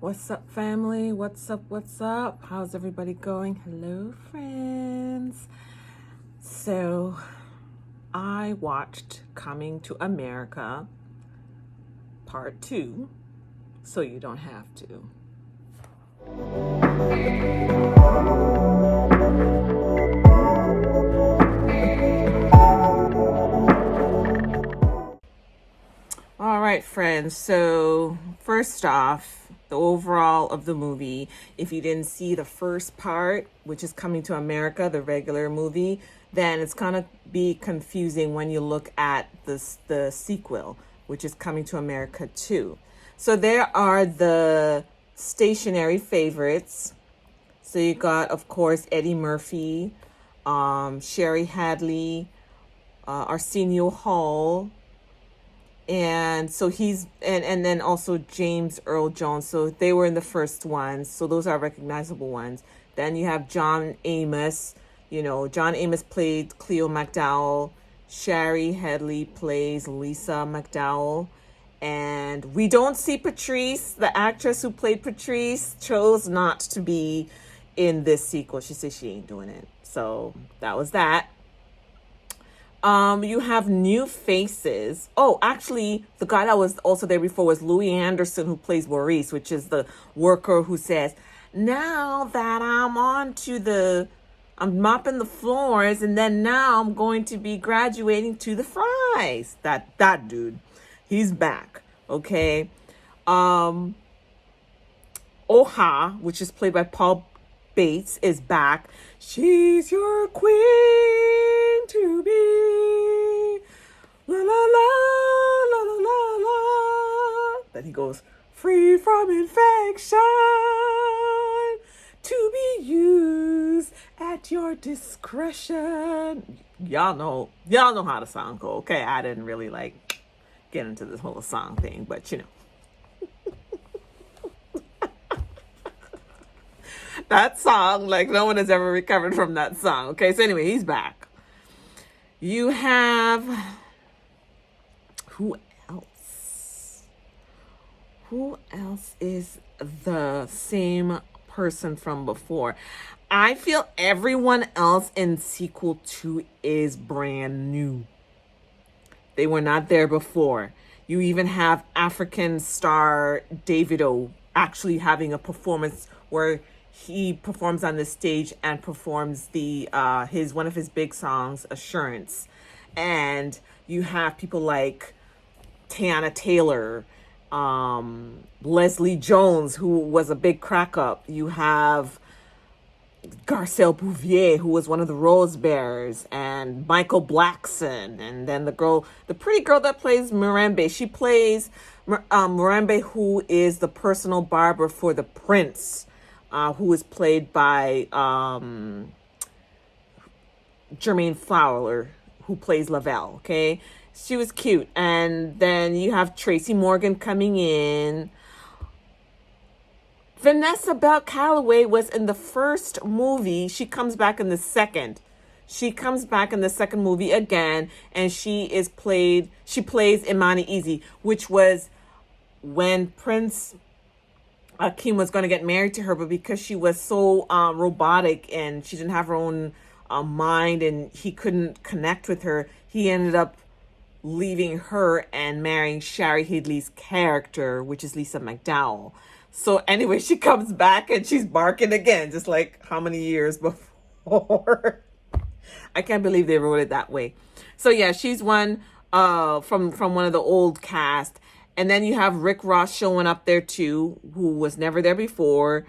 What's up, family? What's up? What's up? How's everybody going? Hello, friends. So, I watched Coming to America Part 2, so you don't have to. All right, friends. So, first off, the overall of the movie. If you didn't see the first part, which is Coming to America, the regular movie, then it's gonna be confusing when you look at the sequel, which is Coming to America 2. So there are the stationary favorites. So you got, of course, Eddie Murphy, Sherry Hadley, Arsenio Hall, and so he's and then also James Earl Jones. So they were in the first ones, so those are recognizable ones. Then you have John Amos. John Amos played Cleo McDowell. Sherry Hadley plays Lisa McDowell. And we don't see Patrice. The actress who played Patrice chose not to be in this sequel. She said she ain't doing it. So that was that. You have new faces. Oh, actually, the guy that was also there before was Louis Anderson, who plays Maurice, which is the worker who says, now that I'm mopping the floors, and then now I'm going to be graduating to the fries. That dude, he's back. Okay. Oha, which is played by Paul Bates, is back. She's your queen to be. La la la la la la la. Then he goes, free from infection, to be used at your discretion. Y'all know how the song go. Okay, I didn't really get into this whole song thing, but that song, no one has ever recovered from that song. Okay, so anyway, he's back. You have who else? Who else is the same person from before? I feel everyone else in sequel 2 is brand new. They were not there before. You even have African star Davido actually having a performance where he performs on the stage and performs one of his big songs, Assurance. And you have people like Tiana Taylor, Leslie Jones, who was a big crack up. You have Garcelle Bouvier, who was one of the Rose Bears, and Michael Blackson, and then the pretty girl that plays Mirambe. She plays Mirambe, who is the personal barber for the prince, who is played by Jermaine Fowler, who plays Lavelle. Okay, she was cute. And then you have Tracy Morgan coming in. Vanessa Bell Calloway was in the first movie. She comes back in the second. She comes back in the second movie again, and she plays Imani Easy, which was when Prince Akeem was going to get married to her, but because she was so robotic and she didn't have her own mind and he couldn't connect with her, he ended up leaving her and marrying Shari Headley's character, which is Lisa McDowell. So anyway, she comes back and she's barking again, just like how many years before. I can't believe they wrote it that way. So yeah, she's one from one of the old cast. And then you have Rick Ross showing up there too, who was never there before.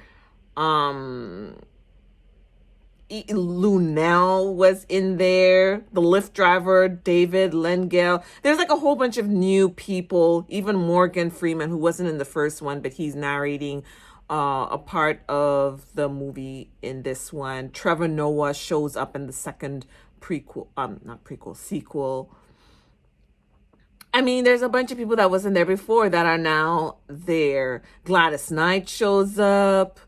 Lunel was in there. The Lyft driver, David Lengel. There's a whole bunch of new people. Even Morgan Freeman, who wasn't in the first one, but he's narrating a part of the movie in this one. Trevor Noah shows up in the second sequel. I mean, there's a bunch of people that wasn't there before that are now there. Gladys Knight shows up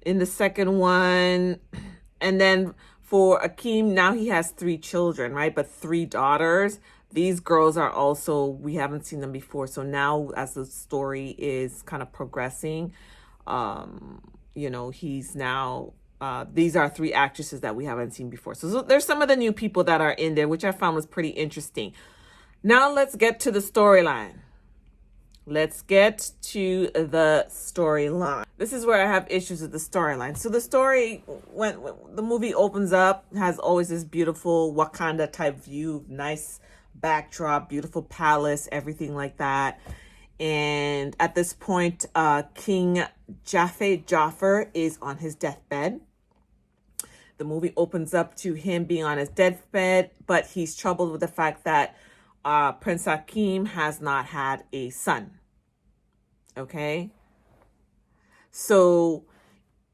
in the second one. And then for Akeem, now he has 3 children, right? But 3 daughters. These girls are also, we haven't seen them before. So now as the story is kind of progressing, He's now, these are three actresses that we haven't seen before. So there's some of the new people that are in there, which I found was pretty interesting. Now let's get to the storyline. Let's get to the storyline. This is where I have issues with the storyline. So the story, when the movie opens up, has always this beautiful Wakanda type view, nice backdrop, beautiful palace, everything like that. And at this point, King Jafar is on his deathbed. The movie opens up to him being on his deathbed, but he's troubled with the fact that Prince Hakeem has not had a son. Okay? So,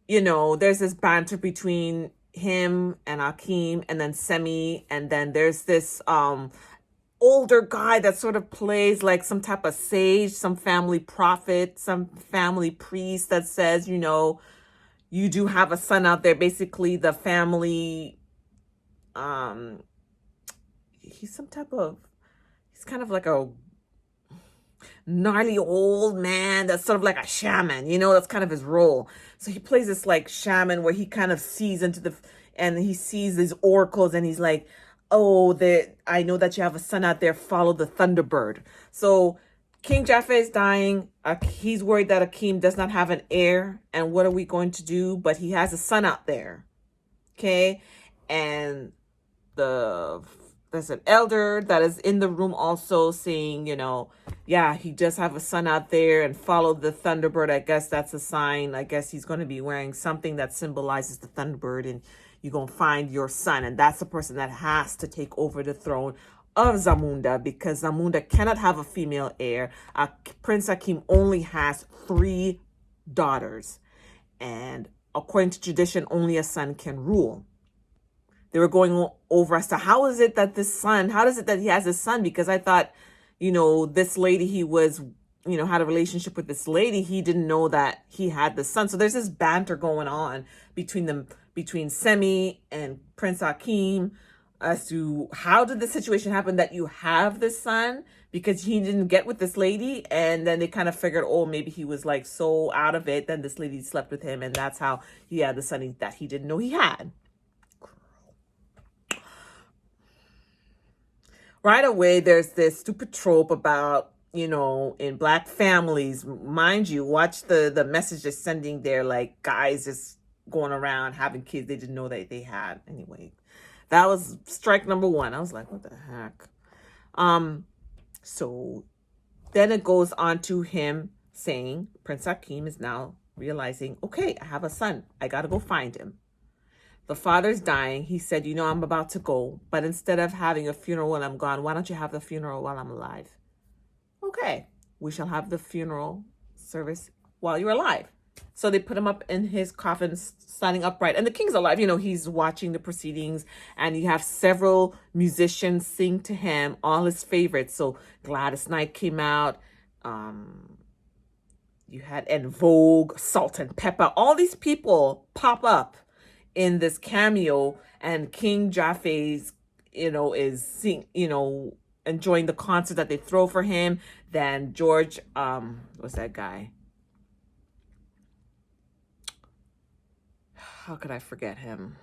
there's this banter between him and Hakeem and then Semi, and then there's this older guy that sort of plays like some type of sage, some family prophet, some family priest that says, you do have a son out there. Basically, the family, he's kind of like a gnarly old man that's sort of like a shaman, that's kind of his role. So he plays this like shaman where he kind of sees and he sees these oracles and he's like, oh, I know that you have a son out there, follow the Thunderbird. So King Jaffa is dying. He's worried that Hakeem does not have an heir. And what are we going to do? But he has a son out there. Okay. And there's an elder that is in the room also saying, yeah, he does have a son out there and follow the Thunderbird. I guess that's a sign. I guess he's going to be wearing something that symbolizes the Thunderbird and you're going to find your son. And that's the person that has to take over the throne of Zamunda because Zamunda cannot have a female heir. Prince Hakeem only has 3 daughters. And according to tradition, only a son can rule. They were going over as to how is it that he has a son? Because I thought, this lady, he was, had a relationship with this lady. He didn't know that he had the son. So there's this banter going on between Semi and Prince Hakeem as to how did the situation happen that you have this son because he didn't get with this lady. And then they kind of figured, oh, maybe he was like so out of it. Then this lady slept with him. And that's how he had the son that he didn't know he had. Right away, there's this stupid trope about, in Black families, mind you, watch the message they're sending there, like guys just going around having kids they didn't know that they had. Anyway, that was strike number 1. I was like, what the heck? So then it goes on to him saying, Prince Hakeem is now realizing, okay, I have a son. I got to go find him. The father's dying. He said, I'm about to go, but instead of having a funeral when I'm gone, why don't you have the funeral while I'm alive? Okay, we shall have the funeral service while you're alive. So they put him up in his coffin, standing upright. And the king's alive. He's watching the proceedings. And you have several musicians sing to him, all his favorites. So Gladys Knight came out. You had En Vogue, Salt and Pepper. All these people pop up in this cameo, and King Jaffe's, is enjoying the concert that they throw for him. Then George, what's that guy? How could I forget him?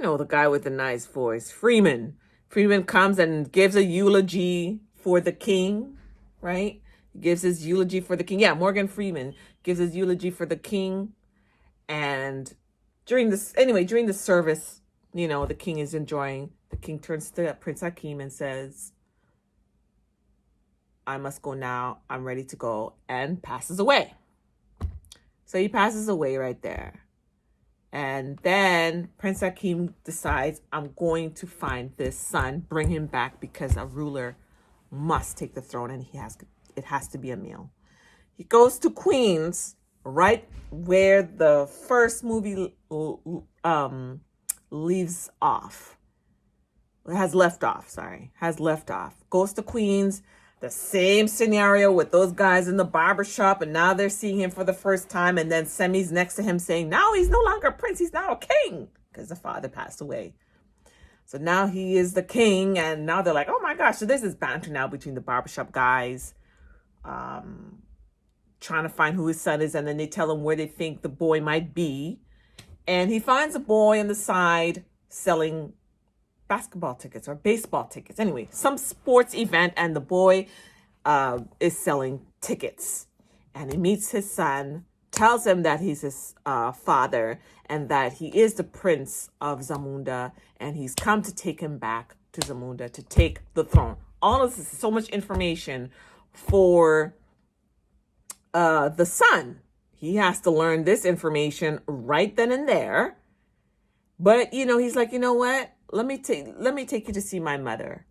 The guy with the nice voice, Freeman. Freeman comes and gives a eulogy for the king, right? He gives his eulogy for the king. Yeah, Morgan Freeman gives his eulogy for the king. And during the service, the king is enjoying. The king turns to Prince Hakeem and says, I must go now. I'm ready to go, and passes away. So he passes away right there. And then Prince Hakeem decides, I'm going to find this son, bring him back because a ruler must take the throne and it has to be a male. He goes to Queens, right where the first movie leaves off. Has left off. Goes to Queens, the same scenario with those guys in the barbershop, and now they're seeing him for the first time, and then Semi's next to him saying, now he's no longer a prince, he's now a king, because the father passed away. So now he is the king, and now they're like, oh my gosh, so there's this banter now between the barbershop guys. trying to find who his son is, and then they tell him where they think the boy might be. And he finds a boy on the side selling basketball tickets or baseball tickets. Anyway, some sports event, and the boy is selling tickets. And he meets his son, tells him that he's his father and that he is the prince of Zamunda, and he's come to take him back to Zamunda to take the throne. All of this is so much information for the son. He has to learn this information right then and there. But, he's like, you know what? Let me take you to see my mother.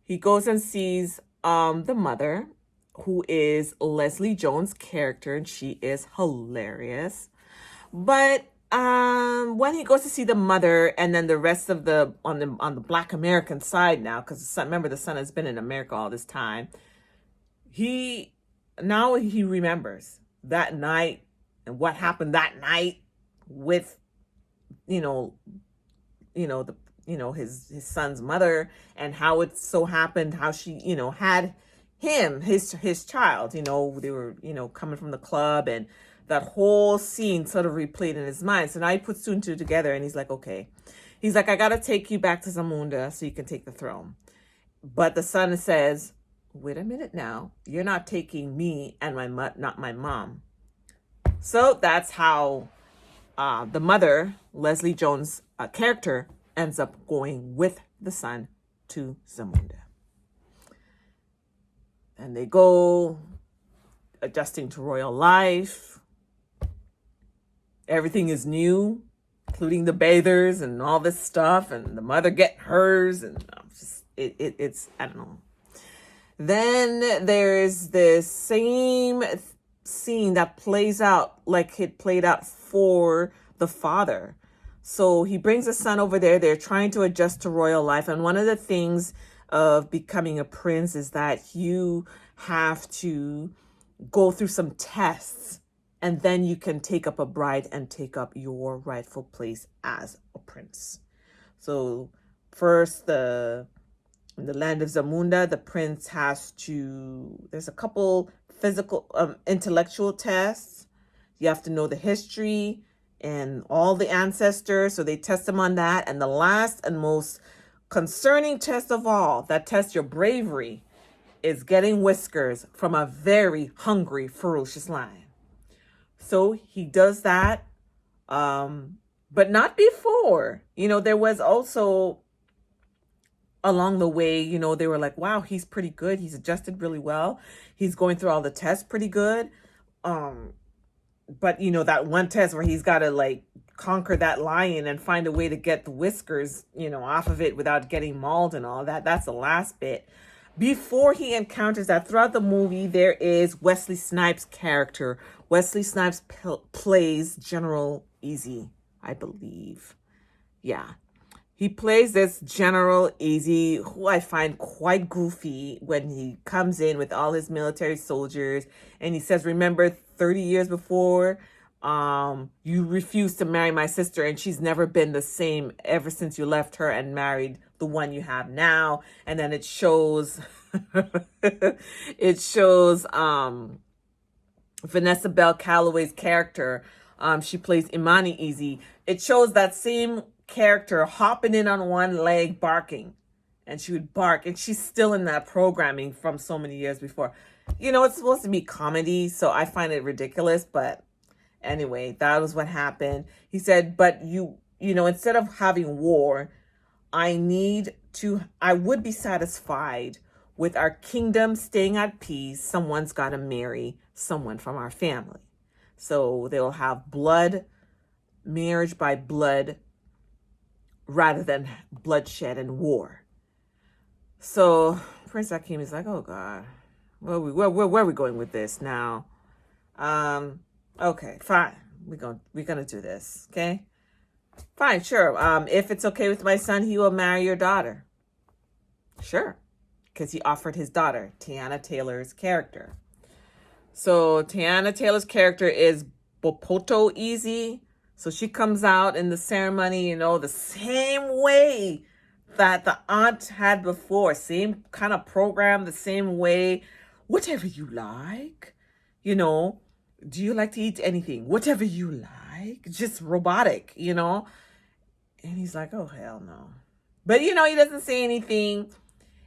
He goes and sees the mother, who is Leslie Jones' character, and she is hilarious. But when he goes to see the mother, and then the rest of on the Black American side now, because remember the son has been in America all this time, he remembers that night and what happened that night with his son's mother, and how it so happened, how she had him, his child, they were coming from the club, and that whole scene sort of replayed in his mind. So now he puts two and two together, and he's like, okay, he's like, I gotta take you back to Zamunda so you can take the throne. But the son says, wait a minute now, you're not taking me and not my mom. So that's how the mother, Leslie Jones' character, ends up going with the son to Zamunda. And they go adjusting to royal life. Everything is new, including the bathers and all this stuff, and the mother get hers, and it's I don't know. Then there's this same scene that plays out like it played out for the father. So he brings the son over there. They're trying to adjust to royal life. And one of the things of becoming a prince is that you have to go through some tests, and then you can take up a bride and take up your rightful place as a prince. So first, in the land of Zamunda, the prince there's a couple physical, intellectual tests. You have to know the history and all the ancestors. So they test them on that. And the last and most concerning test of all, that tests your bravery, is getting whiskers from a very hungry, ferocious lion. So he does that, but not before. There was also along the way, they were like, wow, he's pretty good. He's adjusted really well. He's going through all the tests pretty good. But, that one test where he's got to conquer that lion and find a way to get the whiskers, off of it without getting mauled and all that. That's the last bit. Before he encounters that, throughout the movie, there is Wesley Snipes' character. Wesley Snipes plays General Easy, I believe. Yeah. He plays this General Easy, who I find quite goofy when he comes in with all his military soldiers. And he says, remember 30 years before, you refused to marry my sister, and she's never been the same ever since you left her and married the one you have now. And then it shows Vanessa Bell Calloway's character. She plays Imani Easy. It shows that same character hopping in on one leg, barking, and she would bark, and she's still in that programming from so many years before. It's supposed to be comedy, so I find it ridiculous, but anyway, that was what happened. He said, but instead of having war, I would be satisfied with our kingdom staying at peace. Someone's got to marry someone from our family. So they'll have marriage by blood, rather than bloodshed and war. So Prince Akeem is like, oh God, where are we going with this now? Okay, fine. We're gonna do this, okay? Fine, sure. If it's okay with my son, he will marry your daughter. Sure. Because he offered his daughter, Tiana Taylor's character. So Tiana Taylor's character is Bopoto Easy. So she comes out in the ceremony, the same way that the aunt had before. Same kind of program, the same way. Whatever you like. You know, do you like to eat anything? Whatever you like. Just robotic, you know? And he's like, oh, hell no. But, you know, he doesn't say anything.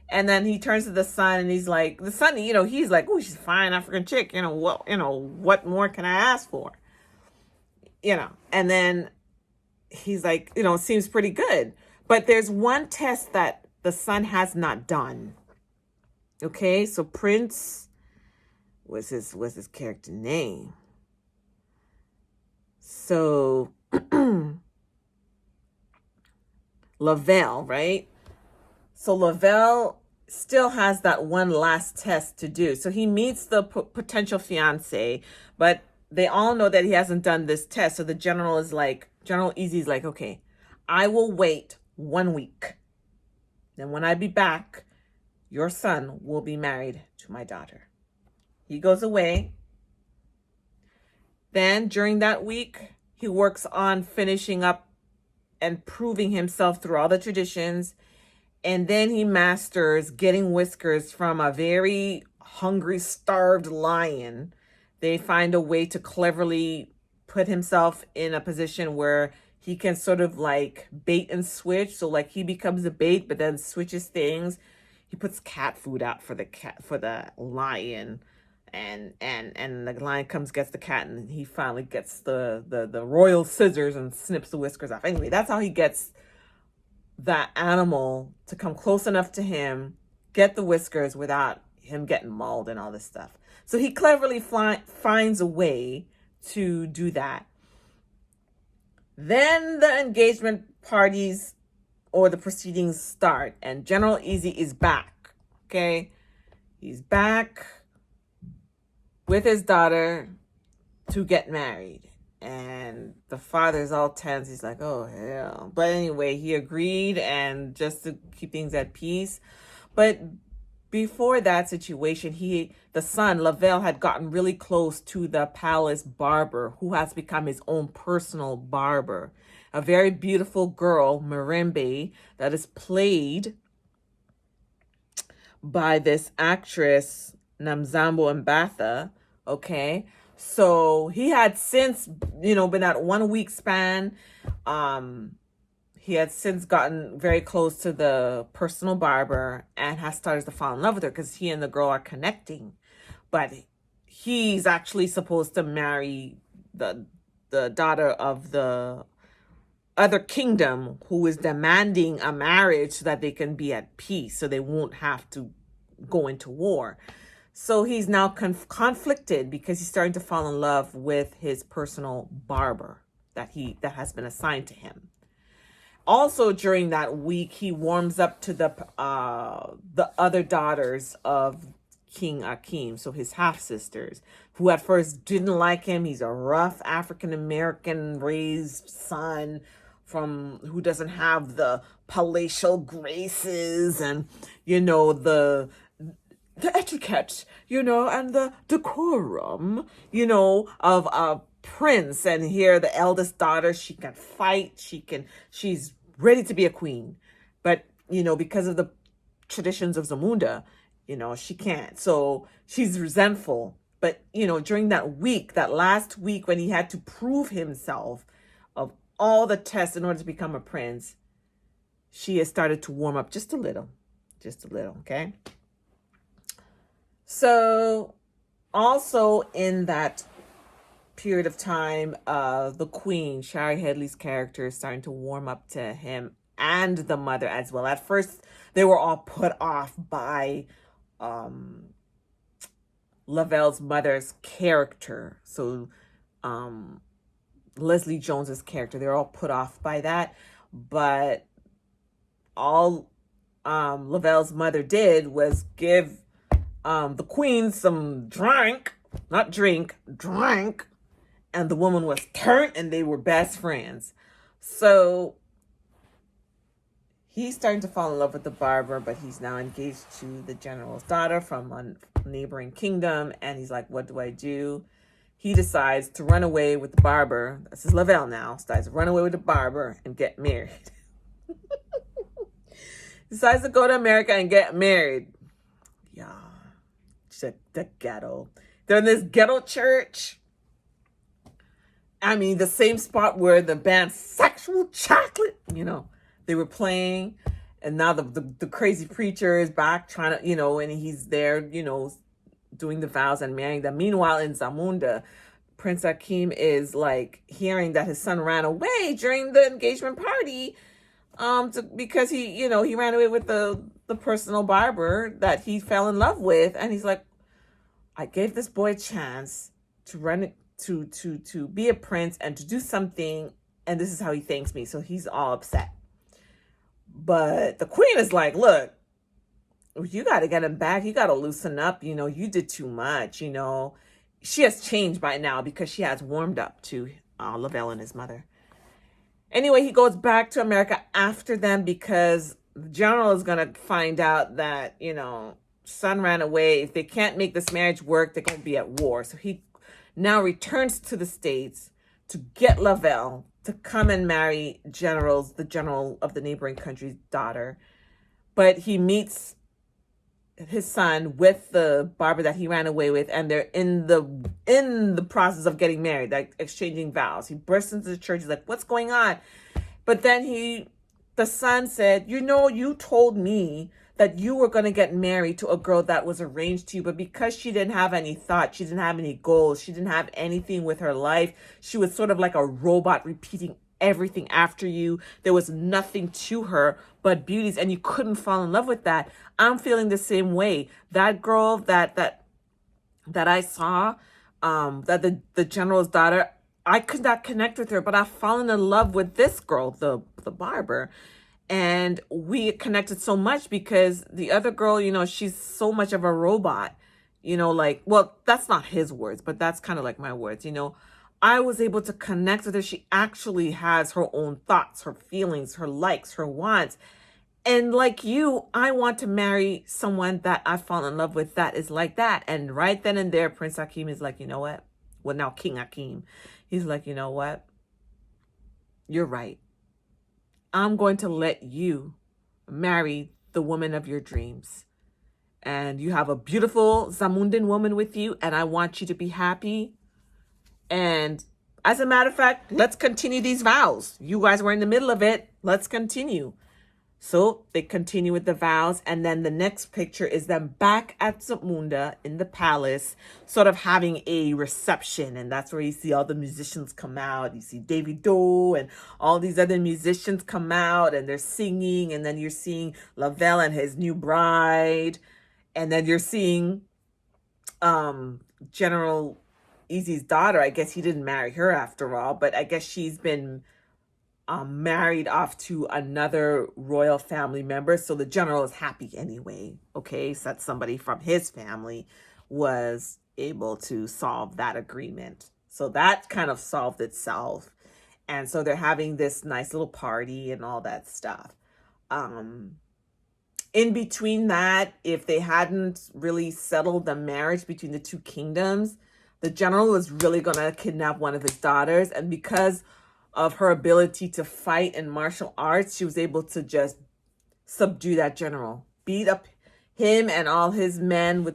And then he turns to the son and he's like, the son, you know, he's like, oh, she's a fine African chick. What more can I ask for? You know, and then he's like, you know, it seems pretty good. But there's one test that the son has not done. Okay, so Prince was his character name. So Lavelle, right? So Lavelle still has that one last test to do. So he meets the potential fiance, but they all know that he hasn't done this test. So the General Easy is like, okay, I will wait 1 week. Then when I be back, your son will be married to my daughter. He goes away. Then during that week, he works on finishing up and proving himself through all the traditions. And then he masters getting whiskers from a very hungry, starved lion. They find a way to cleverly put himself in a position where he can sort of like bait and switch. So like he becomes a bait, but then switches things. He puts cat food out for the lion. And the lion gets the cat, and he finally gets the royal scissors and snips the whiskers off. Anyway, that's how he gets that animal to come close enough to him, get the whiskers without him getting mauled and all this stuff. So he cleverly finds a way to do that. Then the engagement parties or the proceedings start, and General Easy is back. Okay, he's back with his daughter to get married. And the father's all tense. He's like, oh, hell. But anyway, he agreed, and just to keep things at peace. But before that situation, the son, Lavelle, had gotten really close to the palace barber, who has become his own personal barber. A very beautiful girl, Marimbe, that is played by this actress, Namzambo Mbatha. Okay. So he had since, been at 1 week span. He had since gotten very close to the personal barber and has started to fall in love with her because he and the girl are connecting. But he's actually supposed to marry the daughter of the other kingdom, who is demanding a marriage so that they can be at peace, so they won't have to go into war. So he's now conflicted because he's starting to fall in love with his personal barber that has been assigned to him. Also, during that week, he warms up to the other daughters of King Akeem, so his half sisters, who at first didn't like him. He's a rough African American raised son who doesn't have the palatial graces and the etiquette, and the decorum, of a prince. And here, the eldest daughter, she can fight. She's ready to be a queen. But, because of the traditions of Zamunda, she can't. So she's resentful. But, during that last week when he had to prove himself of all the tests in order to become a prince, she has started to warm up just a little, okay? So also in that period of time, the queen, Shari Headley's character, is starting to warm up to him and the mother as well. At first, they were all put off by Lavelle's mother's character. So Leslie Jones's character, they're all put off by that. But all Lavelle's mother did was give the queen some drank, and the woman was turned, and they were best friends. So he's starting to fall in love with the barber, but he's now engaged to the general's daughter from a neighboring kingdom, and he's like, what do I do? He decides to run away with the barber. This is Lavelle now. Decides to run away with the barber and get married. Decides to go to America and get married. Yeah. The ghetto. They're in this ghetto church. I mean, the same spot where the band Sexual Chocolate, they were playing. And now the crazy preacher is back trying to, and he's there, doing the vows and marrying them. Meanwhile, in Zamunda, Prince Akeem is like hearing that his son ran away during the engagement party, because he ran away with the personal barber that he fell in love with, and he's like, I gave this boy a chance to run it, to be a prince and to do something, and this is how he thanks me. So he's all upset. But the queen is like, look, you got to get him back. You got to loosen up. You did too much. She has changed by now because she has warmed up to Lavelle and his mother. Anyway, he goes back to America after them because the general is going to find out that, son ran away. If they can't make this marriage work, they're going to be at war. So he now returns to the States to get Lavelle to come and marry the general of the neighboring country's daughter. But he meets his son with the barber that he ran away with, and they're in the process of getting married, like exchanging vows. He bursts into the church. He's like, what's going on? But then the son said, you told me that you were going to get married to a girl that was arranged to you, but because she didn't have any thought, she didn't have any goals, she didn't have anything with her life, she was sort of like a robot repeating everything after you. There was nothing to her but beauties, and you couldn't fall in love with that. I'm feeling the same way. That girl that I saw, that the general's daughter, I could not connect with her, but I've fallen in love with this girl, the barber. And we connected so much because the other girl, she's so much of a robot, well, that's not his words, but that's kind of like my words, I was able to connect with her. She actually has her own thoughts, her feelings, her likes, her wants. And like you, I want to marry someone that I fall in love with that is like that. And right then and there, Prince Akeem is like, you know what? Well, now King Akeem. He's like, you know what? You're right. I'm going to let you marry the woman of your dreams. And you have a beautiful Zamundan woman with you, and I want you to be happy. And as a matter of fact, let's continue these vows. You guys were in the middle of it. Let's continue. So they continue with the vows. And then the next picture is them back at Zamunda in the palace, sort of having a reception. And that's where you see all the musicians come out. You see David Doe and all these other musicians come out and they're singing. And then you're seeing Lavelle and his new bride. And then you're seeing General Easy's daughter. I guess he didn't marry her after all, but I guess she's been married off to another royal family member. So the general is happy anyway. Okay, so that somebody from his family was able to solve that agreement. So that kind of solved itself. And so they're having this nice little party and all that stuff. In between that, if they hadn't really settled the marriage between the two kingdoms, the general was really going to kidnap one of his daughters. And because of her ability to fight in martial arts, she was able to just subdue that general, beat up him and all his men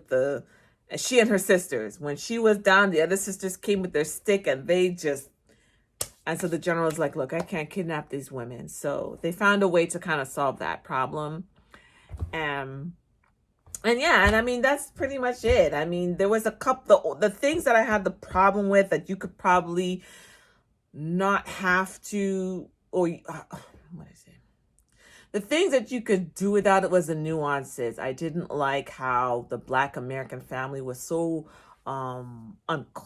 she and her sisters. When she was down, the other sisters came with their stick and so the general was like, look, I can't kidnap these women. So they found a way to kind of solve that problem. And I mean, that's pretty much it. I mean, there was a couple, the things that I had the problem with that you could probably not have to, or what is it? The things that you could do without it was the nuances. I didn't like how the Black American family was so,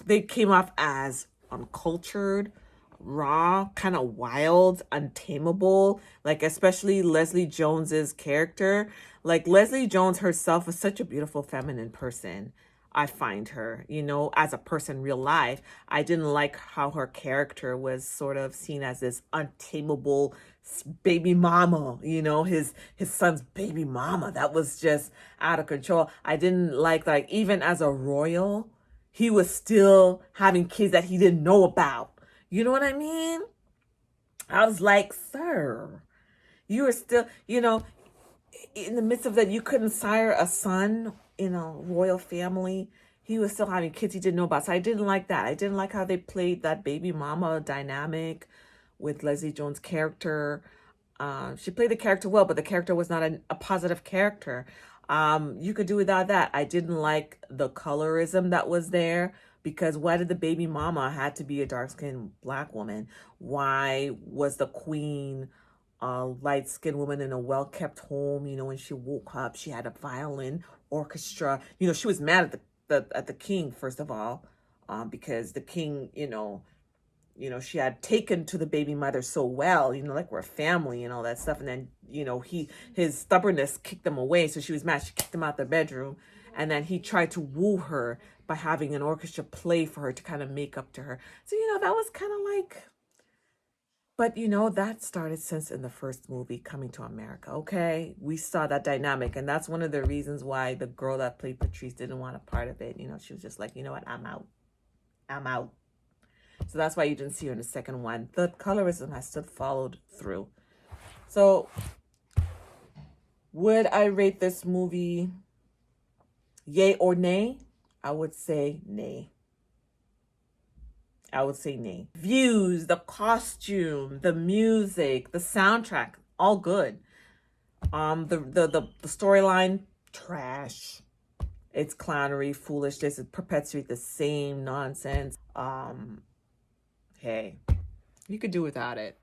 they came off as uncultured, raw, kind of wild, untamable, like especially Leslie Jones's character. Like Leslie Jones herself is such a beautiful feminine person. I find her, as a person, real life. I didn't like how her character was sort of seen as this untamable baby mama, his son's baby mama. That was just out of control. I didn't like even as a royal, he was still having kids that he didn't know about. You know what I mean? I was like, sir, you are still, in the midst of that, you couldn't sire a son in a royal family. he was still having kids he didn't know about. So I didn't like that. I didn't like how they played that baby mama dynamic with Leslie Jones' character. She played the character well, but the character was not a positive character. You could do without that. I didn't like the colorism that was there, because why did the baby mama had to be a dark-skinned black woman? Why was the queen a light-skinned woman in a well-kept home? You know, when she woke up, she had a violin orchestra. You know, she was mad at the king, first of all, because the king, she had taken to the baby mother so well, like we're family and all that stuff. And then, his stubbornness kicked them away. So she was mad. She kicked him out the bedroom. And then he tried to woo her by having an orchestra play for her to kind of make up to her. So, that was kind of like, but, that started since in the first movie, Coming to America. Okay. We saw that dynamic. And that's one of the reasons why the girl that played Patrice didn't want a part of it. She was just like, you know what? I'm out. I'm out. So that's why you didn't see her in the second one. The colorism has still followed through. So would I rate this movie yay or nay? I would say nay. I would say nay. Views, the costume, the music, the soundtrack, all good. The storyline, trash. It's clownery, foolishness. It perpetuates the same nonsense. Hey, you could do without it.